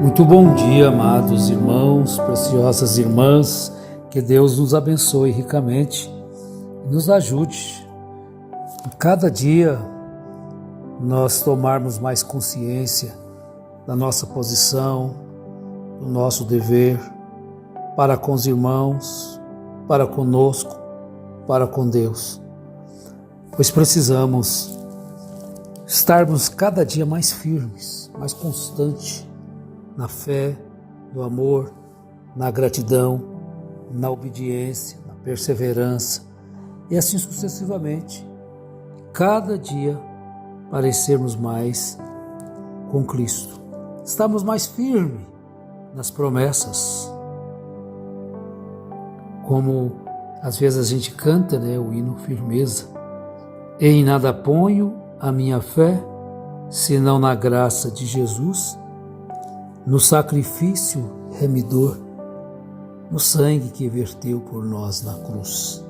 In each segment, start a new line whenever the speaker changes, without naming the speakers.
Muito bom dia, amados irmãos, preciosas irmãs, que Deus nos abençoe ricamente e nos ajude a cada dia nós tomarmos mais consciência da nossa posição, do nosso dever para com os irmãos, para conosco, para com Deus, pois precisamos estarmos cada dia mais firmes, mais constantes na fé, no amor, na gratidão, na obediência, na perseverança e assim sucessivamente. Cada dia parecermos mais com Cristo. Estamos mais firmes nas promessas. Como às vezes a gente canta, o hino Firmeza. Em nada ponho a minha fé, senão na graça de Jesus, no sacrifício remidor, no sangue que verteu por nós na cruz.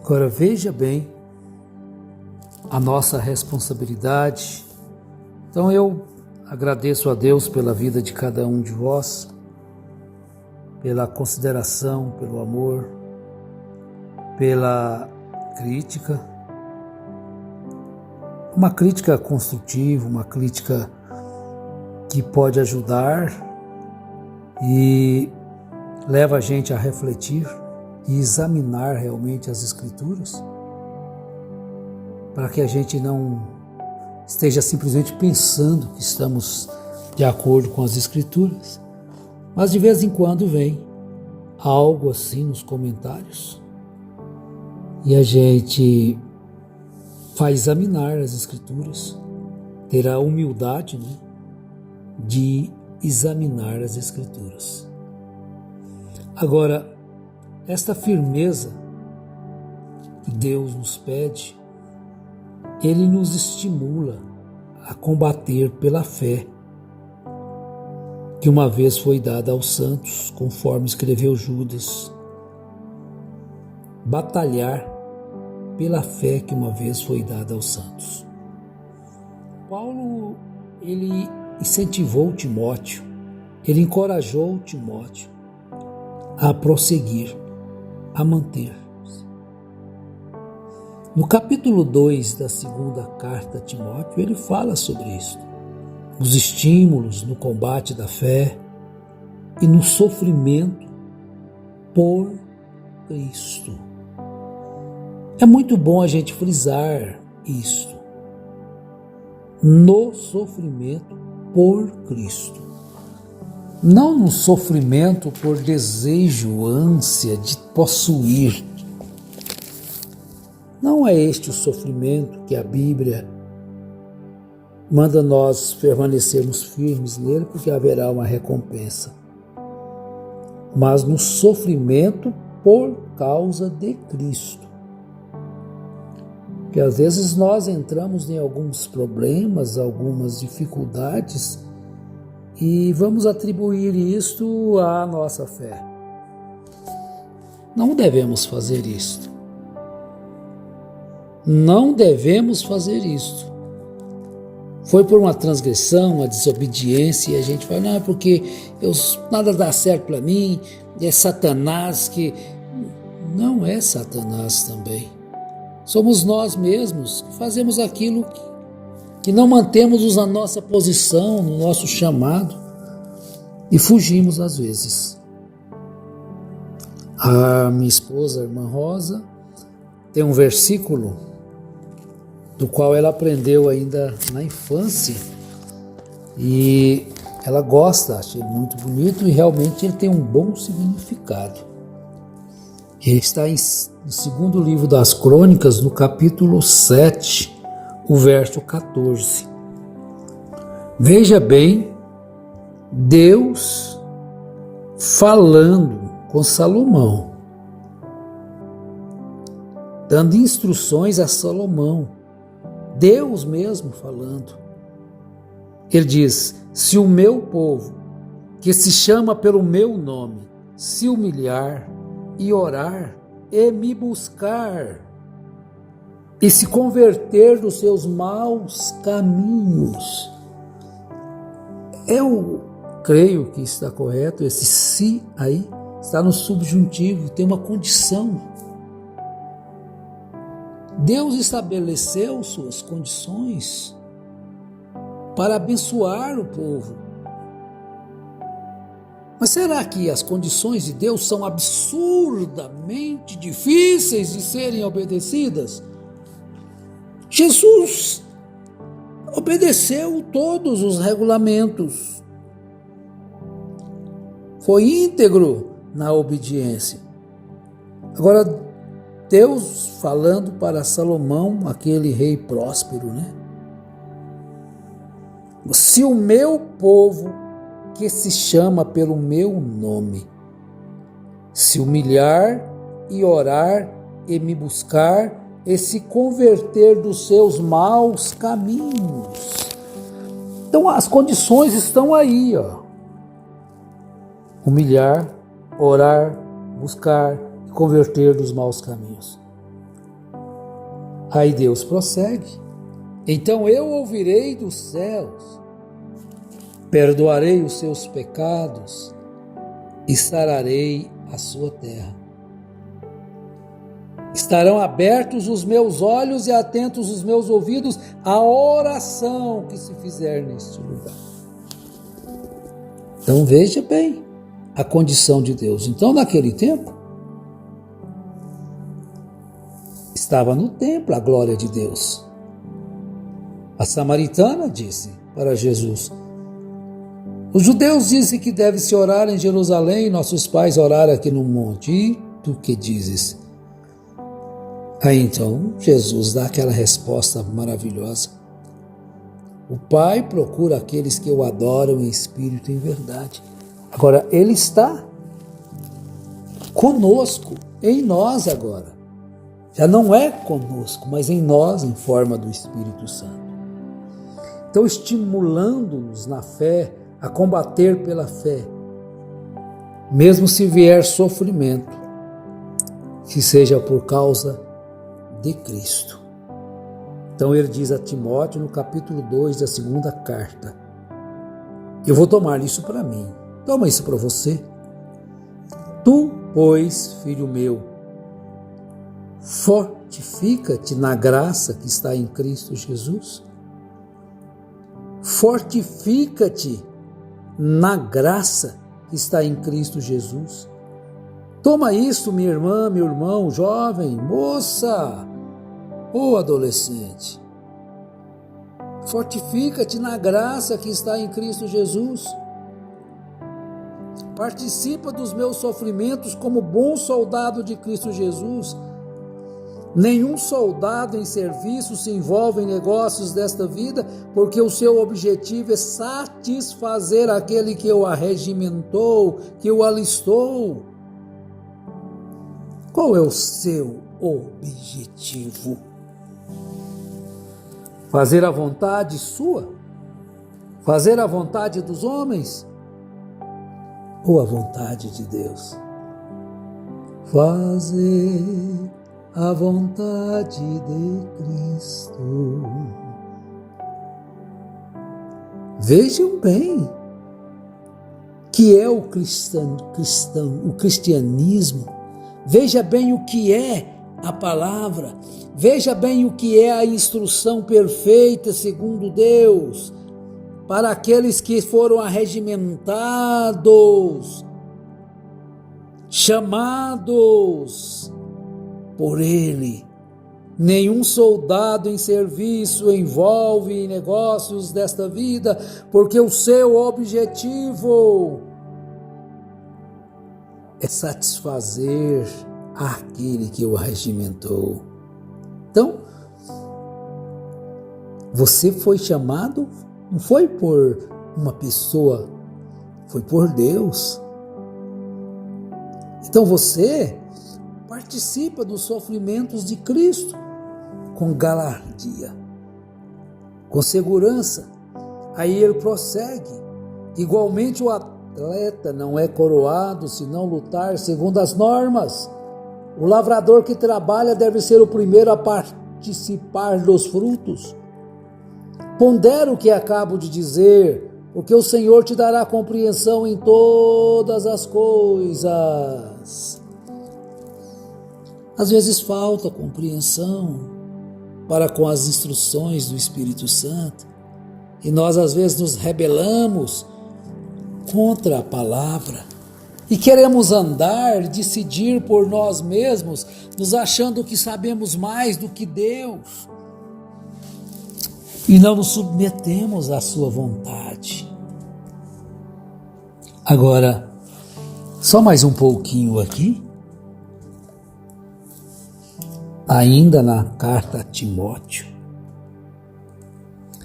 Agora veja bem a nossa responsabilidade. Então eu agradeço a Deus pela vida de cada um de vós, pela consideração, pelo amor, pela crítica, uma crítica construtiva, uma crítica que pode ajudar e leva a gente a refletir e examinar realmente as Escrituras, para que a gente não esteja simplesmente pensando que estamos de acordo com as Escrituras, mas de vez em quando vem algo assim nos comentários e a gente vai examinar as Escrituras, ter a humildade, de examinar as Escrituras. Agora, esta firmeza que Deus nos pede, Ele nos estimula a combater pela fé que uma vez foi dada aos santos, conforme escreveu Judas. Batalhar pela fé que uma vez foi dada aos santos. Paulo, ele incentivou Timóteo, ele encorajou Timóteo a prosseguir, a manter-se. No capítulo 2 da segunda carta a Timóteo, ele fala sobre isso. Os estímulos no combate da fé e no sofrimento por Cristo. É muito bom a gente frisar isto. No sofrimento por Cristo. Não no sofrimento por desejo, ânsia de possuir. Não é este o sofrimento que a Bíblia manda nós permanecermos firmes nele, porque haverá uma recompensa. Mas no sofrimento por causa de Cristo. Porque às vezes nós entramos em alguns problemas, algumas dificuldades e vamos atribuir isto à nossa fé. Não devemos fazer isto. Não devemos fazer isto. Foi por uma transgressão, uma desobediência, e a gente fala, não, porque nada dá certo para mim, é Satanás que... Não é Satanás também. Somos nós mesmos que fazemos aquilo que não mantemos a nossa posição, no nosso chamado, e fugimos às vezes. A minha esposa, a irmã Rosa, tem um versículo do qual ela aprendeu ainda na infância e ela gosta, achei muito bonito e realmente ele tem um bom significado. Ele está no segundo livro das Crônicas, no capítulo 7, o verso 14. Veja bem, Deus falando com Salomão, dando instruções a Salomão, Deus mesmo falando. Ele diz, se o meu povo, que se chama pelo meu nome, se humilhar e orar e me buscar e se converter dos seus maus caminhos. creio que está correto, esse se aí está no subjuntivo, tem uma condição. Deus estabeleceu suas condições para abençoar o povo. Mas será que as condições de Deus são absurdamente difíceis de serem obedecidas? Jesus obedeceu todos os regulamentos. Foi íntegro na obediência. Agora, Deus falando para Salomão, aquele rei próspero, né? Se o meu povo, que se chama pelo meu nome, se humilhar e orar e me buscar e se converter dos seus maus caminhos. Então as condições estão aí, ó. Humilhar, orar, buscar e converter dos maus caminhos. Aí Deus prossegue. Então eu ouvirei dos céus, perdoarei os seus pecados e sararei a sua terra. Estarão abertos os meus olhos e atentos os meus ouvidos à oração que se fizer neste lugar. Então veja bem a condição de Deus. Então naquele tempo, estava no templo a glória de Deus. A samaritana disse para Jesus: os judeus dizem que deve-se orar em Jerusalém, nossos pais oraram aqui no monte. E tu que dizes? Aí então Jesus dá aquela resposta maravilhosa. O Pai procura aqueles que o adoram em espírito e em verdade. Agora, Ele está conosco, em nós agora. Já não é conosco, mas em nós, em forma do Espírito Santo. Então, estimulando-nos na fé, a combater pela fé, mesmo se vier sofrimento, que seja por causa de Cristo. Então ele diz a Timóteo no capítulo 2 da segunda carta: eu vou tomar isso para mim, toma isso para você. Tu, pois, filho meu, fortifica-te na graça que está em Cristo Jesus. Fortifica-te na graça que está em Cristo Jesus. Toma isso, minha irmã, meu irmão, jovem, moça ou adolescente. Fortifica-te na graça que está em Cristo Jesus. Participa dos meus sofrimentos como bom soldado de Cristo Jesus. Nenhum soldado em serviço se envolve em negócios desta vida, porque o seu objetivo é satisfazer aquele que o arregimentou, que o alistou. Qual é o seu objetivo? Fazer a vontade sua? Fazer a vontade dos homens? Ou a vontade de Deus? Fazer a vontade de Cristo. Vejam bem que é o cristianismo. Veja bem o que é a palavra. Veja bem o que é a instrução perfeita segundo Deus para aqueles que foram arregimentados, chamados por Ele. Nenhum soldado em serviço envolve em negócios desta vida, porque o seu objetivo é satisfazer aquele que o arregimentou. Então, você foi chamado, não foi por uma pessoa, foi por Deus. Então você participa dos sofrimentos de Cristo com galardia, com segurança. Aí ele prossegue: igualmente o atleta não é coroado se não lutar segundo as normas. O lavrador que trabalha deve ser o primeiro a participar dos frutos. Pondera o que acabo de dizer, porque o Senhor te dará compreensão em todas as coisas. Às vezes falta compreensão para com as instruções do Espírito Santo, e nós às vezes nos rebelamos contra a palavra e queremos andar, decidir por nós mesmos, nos achando que sabemos mais do que Deus e não nos submetemos à sua vontade. Agora, só mais um pouquinho aqui, ainda na carta a Timóteo.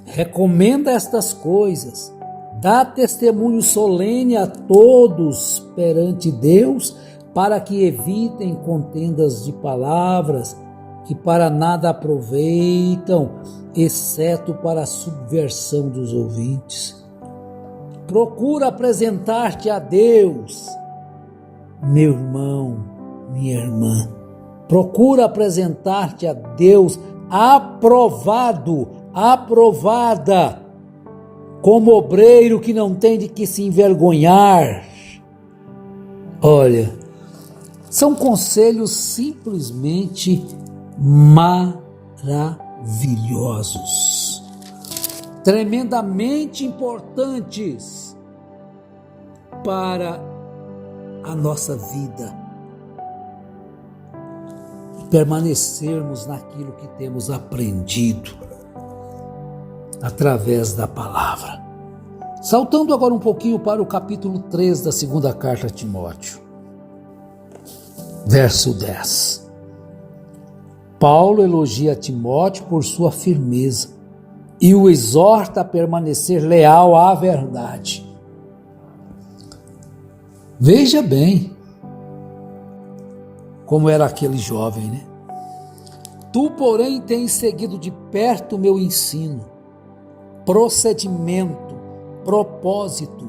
Recomenda estas coisas, dá testemunho solene a todos perante Deus, para que evitem contendas de palavras que para nada aproveitam, exceto para a subversão dos ouvintes. Procura apresentar-te a Deus, meu irmão, minha irmã. Procura apresentar-te a Deus aprovado, aprovada, como obreiro que não tem de que se envergonhar. Olha, são conselhos simplesmente maravilhosos, tremendamente importantes para a nossa vida, permanecermos naquilo que temos aprendido através da palavra. Saltando agora um pouquinho para o capítulo 3 da segunda carta a Timóteo, verso 10. Paulo elogia Timóteo por sua firmeza e o exorta a permanecer leal à verdade. Veja bem como era aquele jovem, né? Tu, porém, tens seguido de perto o meu ensino, procedimento, propósito,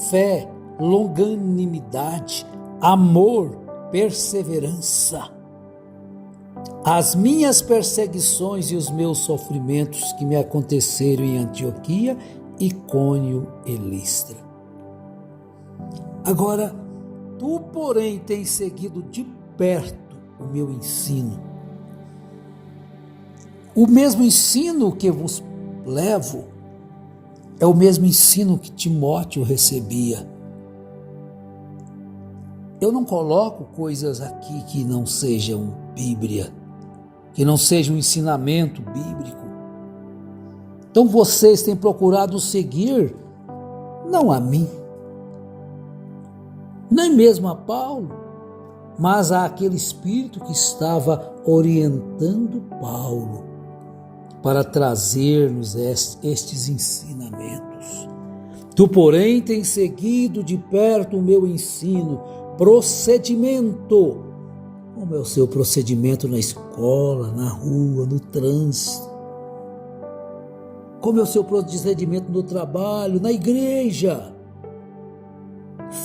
fé, longanimidade, amor, perseverança. As minhas perseguições e os meus sofrimentos que me aconteceram em Antioquia, Icônio e Listra. Agora, tu, porém, tens seguido de perto o meu ensino. O mesmo ensino que vos levo é o mesmo ensino que Timóteo recebia. Eu não coloco coisas aqui que não sejam Bíblia, que não seja um ensinamento bíblico. Então vocês têm procurado seguir, não a mim, nem mesmo a Paulo, mas a aquele Espírito que estava orientando Paulo para trazer-nos estes ensinamentos. Tu, porém, tens seguido de perto o meu ensino, procedimento. Como é o seu procedimento na escola, na rua, no trânsito? Como é o seu procedimento no trabalho, na igreja?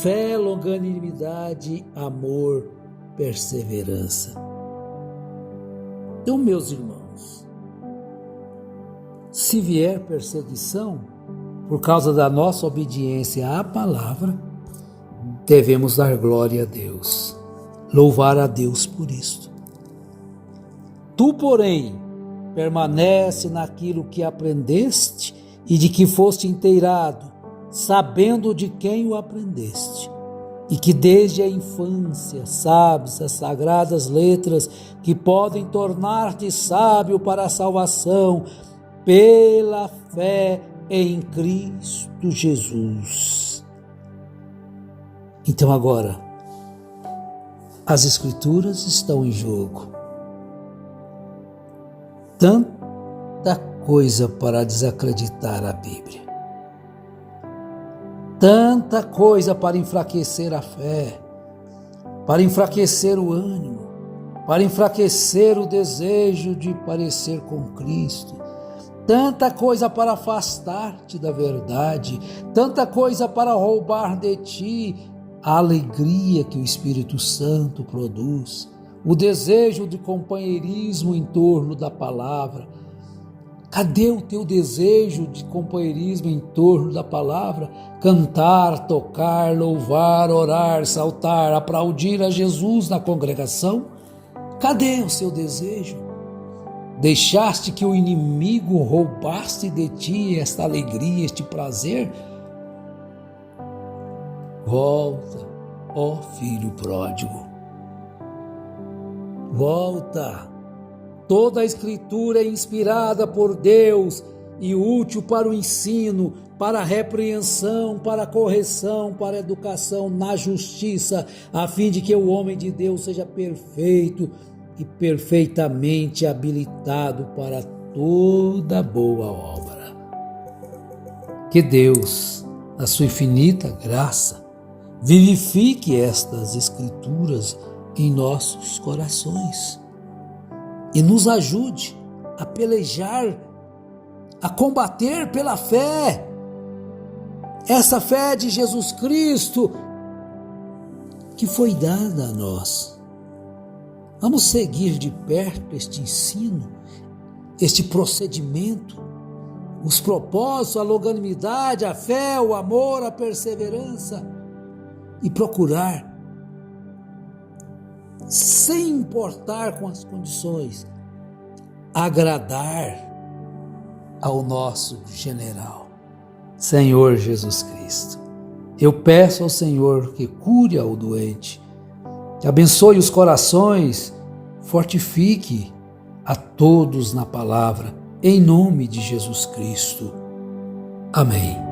Fé, longanimidade, amor, perseverança. Então, meus irmãos, se vier perseguição por causa da nossa obediência à palavra, devemos dar glória a Deus, louvar a Deus por isto. Tu, porém, permanece naquilo que aprendeste e de que foste inteirado, sabendo de quem o aprendeste, e que desde a infância sabes as sagradas letras que podem tornar-te sábio para a salvação pela fé em Cristo Jesus. Então agora, as Escrituras estão em jogo. Tanta coisa para desacreditar a Bíblia. Tanta coisa para enfraquecer a fé, para enfraquecer o ânimo, para enfraquecer o desejo de parecer com Cristo. Tanta coisa para afastar-te da verdade, tanta coisa para roubar de ti a alegria que o Espírito Santo produz, o desejo de companheirismo em torno da palavra. Cadê o teu desejo de companheirismo em torno da palavra? Cantar, tocar, louvar, orar, saltar, aplaudir a Jesus na congregação? Cadê o seu desejo? Deixaste que o inimigo roubasse de ti esta alegria, este prazer? Volta, ó filho pródigo. Volta. Toda a Escritura é inspirada por Deus e útil para o ensino, para a repreensão, para a correção, para a educação na justiça, a fim de que o homem de Deus seja perfeito e perfeitamente habilitado para toda boa obra. Que Deus, na sua infinita graça, vivifique estas Escrituras em nossos corações e nos ajude a pelejar, a combater pela fé, essa fé de Jesus Cristo que foi dada a nós. Vamos seguir de perto este ensino, este procedimento, os propósitos, a longanimidade, a fé, o amor, a perseverança e procurar, sem importar com as condições, agradar ao nosso general, Senhor Jesus Cristo. Eu peço ao Senhor que cure ao doente, que abençoe os corações, fortifique a todos na palavra, em nome de Jesus Cristo. Amém.